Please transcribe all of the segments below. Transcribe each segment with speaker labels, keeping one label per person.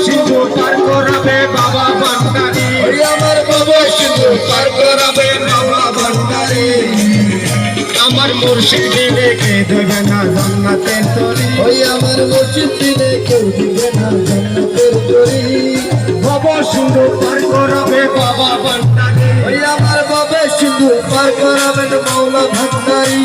Speaker 1: সিন্ধু পার করাবে বাবা ভান্ডারী।
Speaker 2: ওই আমার বাবা সিন্ধু পার করাবে বাবা ভান্ডারী।
Speaker 1: আমার মুর্শিদ দিলে কে দেবে না জান্নাতের তরি।
Speaker 2: ওই আমার মুর্শিদ দিলে কেউ দিবে না জান্নাতের তরি।
Speaker 1: ভব সিন্ধু পার করাবে বাবা ভান্ডারী।
Speaker 2: ওই আমার বাবা সিন্ধু পার করাবেন মাওলা ভান্ডারী।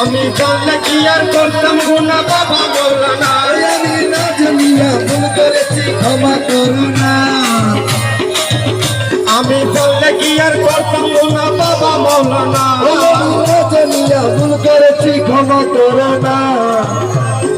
Speaker 1: আমি জানলে কি আর করতাম গুনা বাবা মৌলানা।
Speaker 2: আমি না জানিয়া ভুল করেছি ক্ষমা করুণা।
Speaker 1: আমি জানলে কি আর করতাম গুনা বাবা মৌলানা।
Speaker 2: না জানিয়া ভুল করেছি ক্ষমা করুণা।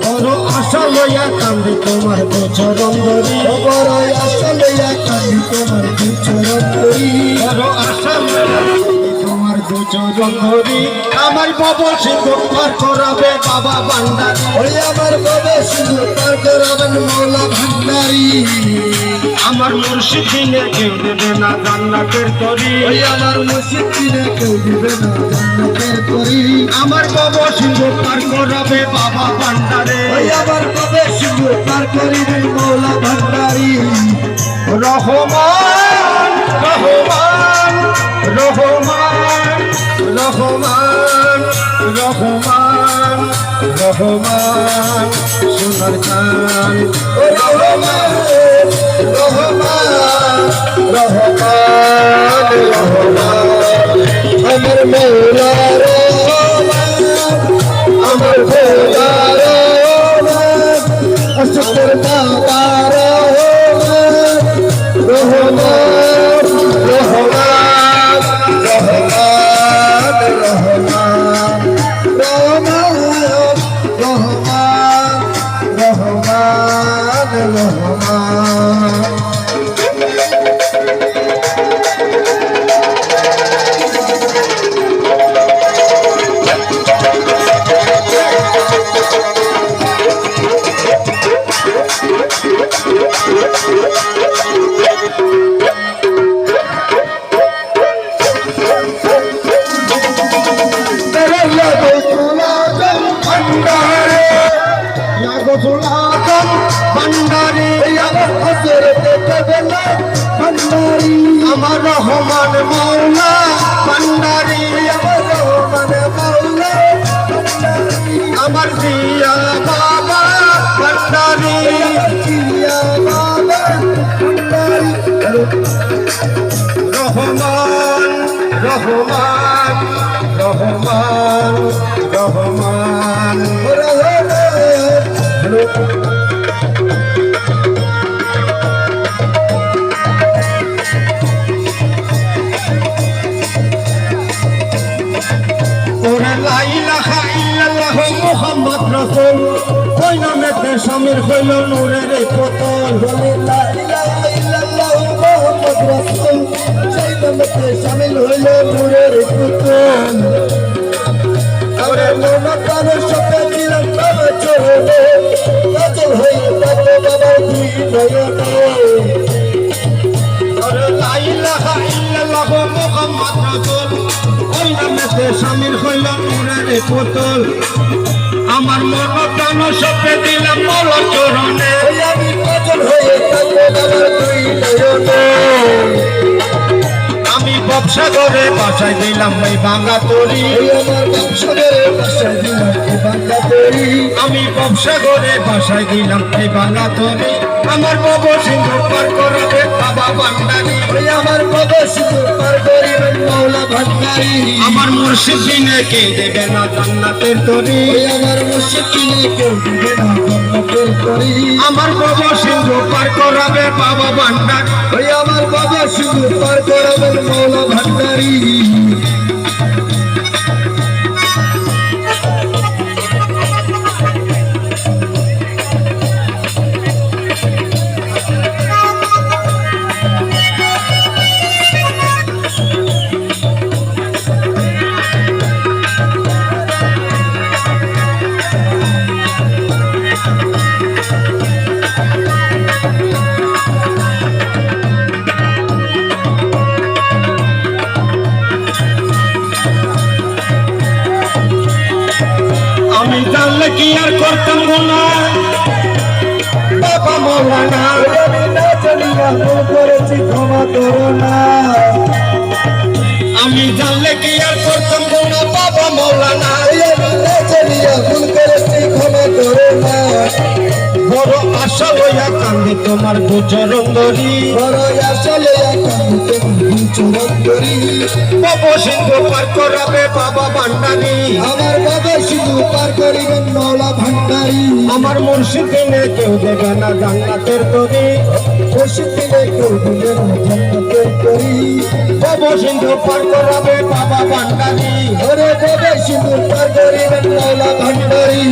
Speaker 1: বড় আশা লইয়া কান্দি তোমার গোচরণ ধরি।
Speaker 2: বড় আশা লইয়া কান্দি তোমার গোচরণ ধরি।
Speaker 1: বড় আশা লইয়া কান্দি তোমার গোচরণ ধরি। আমার বাবা সিন্ধু পার করাবে বাবা ভান্ডারী।
Speaker 2: ওই আমার বাবা সিন্ধু পার করাবেন মাওলা ভান্ডারী।
Speaker 1: আমার মুর্শিদ দিলে কেউ দেবে না জান্নাতের তরি।
Speaker 2: ওই আমার মুর্শিদ দিলে কেউ দিবে না জান্নাতের তরি।
Speaker 1: আমার বাবা সিন্ধু পার করাবে বাবা ভান্ডারী।
Speaker 2: ওই আমার বাবা সিন্ধু পার করিবেন মাওলা ভান্ডারী।
Speaker 1: রহমান রহমান রহমান রহমান রহমান রহমান সোনার চান।
Speaker 2: ও রহমান রহমান রহমান রহমান আমার মৌলা রহমান আমার ভোলা রহমান আশকের বাবা রহমান রহমান রহমান রহমান রহমান রহমান রহমান রহমান।
Speaker 1: আমার রহমান মৌলা ভান্ডারী। আমার জিয়া বাবা ভান্ডারী। রহমান রহমান রহমান রহমান লা ইলাহা ইল্লাল্লাহু মুহাম্মদ রাসূল। ওই নামেতে শামিল হইল নূরের পুতুল।
Speaker 2: লা ইলাহা ইল্লাল্লাহু মুহাম্মদ রাসূল। সেই নামেতে শামিল হইল নূরের পুতুল।
Speaker 1: ওরে
Speaker 2: মন প্রাণ সপে দিলাম বাবা চরণে। কাজল হয়ে থাকলো বাবা দুই নয়নে।
Speaker 1: ওরে লা ইলাহা ইল্লাল্লাহু মুহাম্মদ রাসূল। ওই নামেতে শামিল হইল নূরের পুতুল। আমার মন প্রাণ সপে দিলাম মৌলা চরণে।
Speaker 2: ওই আমি কাজল হয়ে থাকলো বাবা দুই নয়নে।
Speaker 1: আমি ব্যবসা করে বাসায় দিলাম এই বাংলা তরি।
Speaker 2: ওই আমার বংশধরে বাসায় দিলাম এই বাংলা তরি।
Speaker 1: আমি ব্যবসা করে বাসায় দিলাম এই বাংলা তরি। আমার বাবা সিন্ধু পার করাবে বাবা ভান্ডারী।
Speaker 2: ওই আমার বাবা সিন্ধু পার করিবেন মাওলা ভান্ডারী।
Speaker 1: আমার মুর্শিদ দিলে কে দেবে না জান্নাতের তরি।
Speaker 2: ওই আমার মুর্শিদ দিলে কেউ দিবে না জান্নাতের তরি।
Speaker 1: আমার বাবা সিন্ধু পার করাবে বাবা ভান্ডারী।
Speaker 2: ওই আমার বাবা সিন্ধু পার করাবেন মাওলা ভান্ডারী।
Speaker 1: গুণা বাবা মৌলানা
Speaker 2: আমি না জানিয়া ভুল করেছি ক্ষমা করো না
Speaker 1: আমি জানলে কি আর করতাম গুণা বাবা মৌলানা
Speaker 2: আমি না জানিয়া ভুল করেছি ক্ষমা করো না
Speaker 1: বড় আশা লইয়া কান্দি তোমার দুচরণ ধরি
Speaker 2: বড় আসলে একান্তে চরণ করি
Speaker 1: বাবা সিন্ধু পার করাবে বাবা ভান্ডারি
Speaker 2: আমার বাবা শুধু পার করিবেন মৌলা ভান্ডারী
Speaker 1: আমার মুর্শিদ দিনে কেউ দেবে না জান্নাতের তরি
Speaker 2: ওষুধ দিলে কেউ দিবেন জান্নাতের করি
Speaker 1: বাবা সিন্ধু পার করাবে বাবা ভান্ডারি
Speaker 2: ওরে বাবা শুধু পার করিবেন মৌলা ভান্ডারী